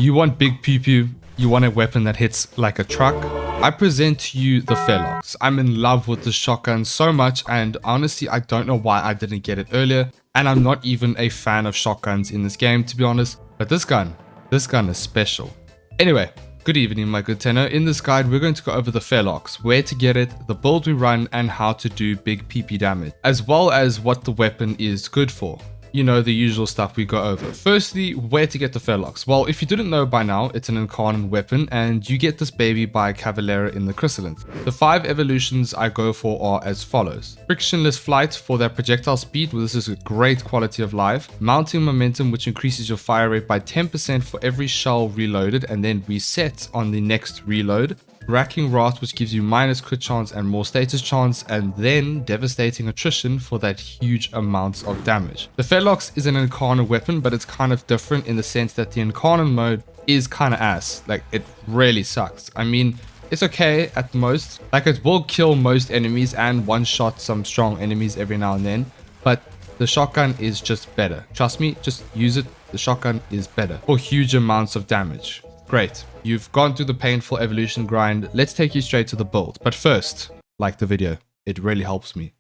You want big pew pew, you want a weapon that hits like a truck. I present to you the Felarx. I'm in love with this shotgun so much, and honestly I don't know why I didn't get it earlier, and I'm not even a fan of shotguns in this game to be honest, but this gun is special. Anyway, good evening my good tenor. In this guide we're going to go over the Felarx, where to get it, the build we run, and how to do big PP damage, as well as what the weapon is good for. You know, the usual stuff we go over. Firstly, where to get the Felarx. Well, if you didn't know by now, it's an incarnon weapon, and you get this baby by Cavalera in the Chrysalins. The 5 evolutions I go for are as follows. Frictionless flight for their projectile speed, well, this is a great quality of life. Mounting momentum, which increases your fire rate by 10% for every shell reloaded and then resets on the next reload. Racking Wrath, which gives you minus crit chance and more status chance, and then devastating attrition for that huge amounts of damage. The Felarx is an incarnon weapon, but it's kind of different in the sense that the incarnon mode is kind of ass. Like, it really sucks. I mean, it's okay at most. Like, it will kill most enemies and one-shot some strong enemies every now and then, but the shotgun is just better. Trust me, just use it. The shotgun is better for huge amounts of damage. Great, you've gone through the painful evolution grind. Let's take you straight to the build. But first, like the video, it really helps me.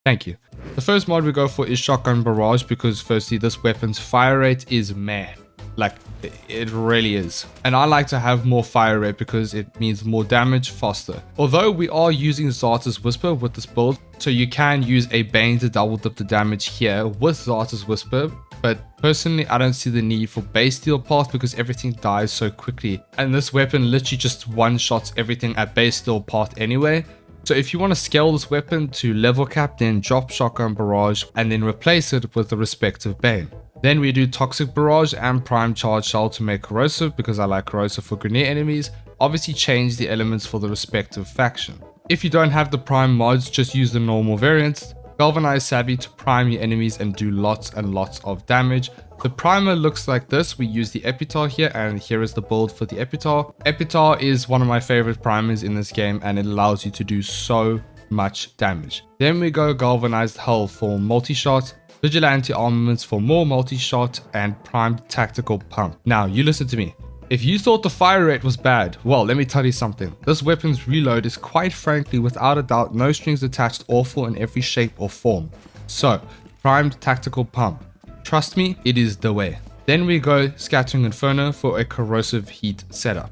Thank you. The first mod we go for is Shotgun Barrage, because firstly, this weapon's fire rate is meh. Like, it really is. And I like to have more fire rate because it means more damage faster. Although we are using Xata's Whisper with this build, so you can use a Bane to double dip the damage here with Xata's Whisper. But personally, I don't see the need for base Steelpath because everything dies so quickly. And this weapon literally just one-shots everything at base Steelpath anyway. So if you want to scale this weapon to level cap, then drop Shotgun Barrage and then replace it with the respective Bane. Then we do Toxic Barrage and Prime Charge Shell to make Corrosive, because I like Corrosive for grenade enemies. Obviously change the elements for the respective faction. If you don't have the Prime mods, just use the normal variants. Galvanize Savvy to prime your enemies and do lots and lots of damage. The primer looks like this. We use the Epitar here, and here is the build for the Epitar. Epitar is one of my favorite primers in this game, and it allows you to do so much damage. Then we go Galvanized Hull for multi-shot, Vigilante Armaments for more multi-shot, and Primed Tactical Pump. Now, you listen to me. If you thought the fire rate was bad, well, let me tell you something. This weapon's reload is quite frankly, without a doubt, no strings attached, awful in every shape or form. So, Primed Tactical Pump. Trust me, it is the way. Then we go Scattering Inferno for a corrosive heat setup.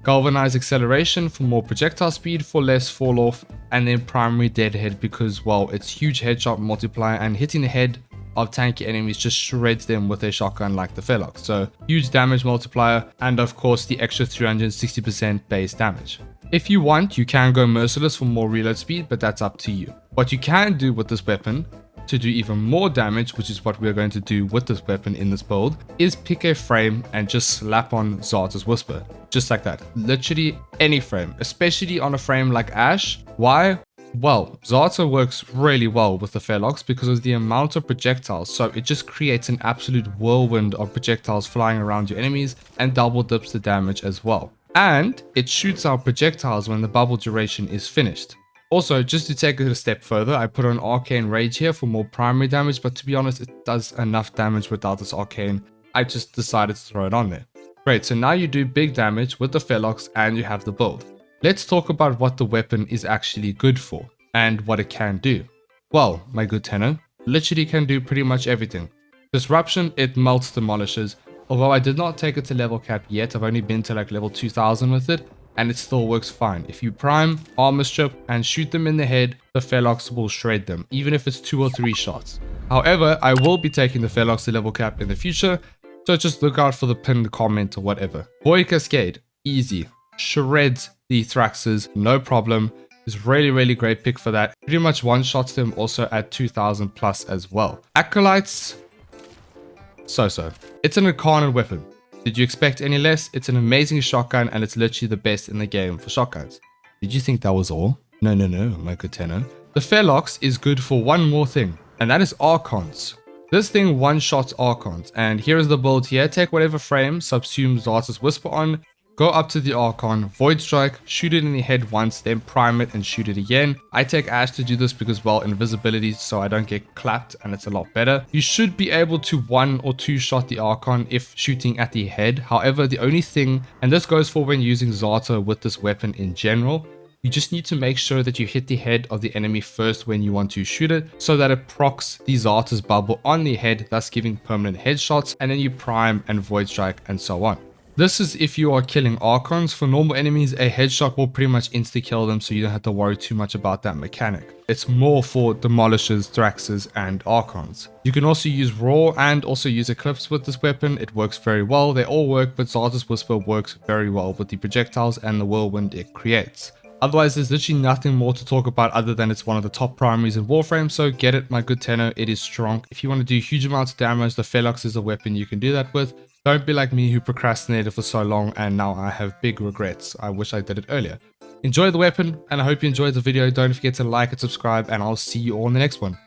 Galvanized Acceleration for more projectile speed for less fall off, and then Primary Deadhead because, well, it's huge headshot multiplier, and hitting the head of tanky enemies just shreds them with a shotgun like the Felarx. So huge damage multiplier, and of course the extra 360% base damage. If you want, you can go Merciless for more reload speed, but that's up to you. What you can do with this weapon to do even more damage, which is what we're going to do with this weapon in this build, is pick a frame and just slap on Xata's Whisper. Just like that. Literally any frame, especially on a frame like Ash. Why? Well, Xata works really well with the Felarx because of the amount of projectiles, so it just creates an absolute whirlwind of projectiles flying around your enemies and double dips the damage as well. And it shoots out projectiles when the bubble duration is finished. Also, just to take it a step further, I put on Arcane Rage here for more primary damage, but to be honest, it does enough damage without this Arcane. I just decided to throw it on there. Great, so now you do big damage with the Felarx and you have the build. Let's talk about what the weapon is actually good for and what it can do. Well, my good tenor, literally can do pretty much everything. Disruption, it melts demolishes. Although I did not take it to level cap yet, I've only been to like level 2000 with it, and it still works fine. If you prime, armor strip, and shoot them in the head, the Felarx will shred them, even if it's 2 or 3 shots. However, I will be taking the Felarx to level cap in the future, so just look out for the pinned comment or whatever. Void Cascade, easy. Shreds the Thraxes, no problem. It's really great pick for that. Pretty much one-shots them also at 2000 plus as well. Acolytes, so-so. It's an incarnate weapon. Did you expect any less? It's an amazing shotgun and it's literally the best in the game for shotguns. Did you think that was all? No, my good tenor. The Felarx is good for one more thing, and that is Archons. This thing one-shots Archons, and here is the build here. Take whatever frame, subsume Xata's Whisper on, Go up to the Archon, Void Strike, shoot it in the head once, then prime it and shoot it again. I take Ash to do this because, well, invisibility, so I don't get clapped and it's a lot better. You should be able to 1 or 2 shot the Archon if shooting at the head. However, the only thing, and this goes for when using Xata with this weapon in general, you just need to make sure that you hit the head of the enemy first when you want to shoot it, so that it procs the Xata's bubble on the head, thus giving permanent headshots, and then you prime and Void Strike and so on. This is if you are killing Archons. For normal enemies, a headshot will pretty much insta-kill them, so you don't have to worry too much about that mechanic. It's more for Demolishers, Thraxes, and Archons. You can also use Raw and also use Eclipse with this weapon. It works very well. They all work, but Xata's Whisper works very well with the projectiles and the whirlwind it creates. Otherwise, there's literally nothing more to talk about other than it's one of the top primaries in Warframe, so get it, my good tenno. It is strong. If you want to do huge amounts of damage, the Felarx is a weapon you can do that with. Don't be like me who procrastinated for so long and now I have big regrets. I wish I did it earlier. Enjoy the weapon, and I hope you enjoyed the video. Don't forget to like and subscribe, and I'll see you all in the next one.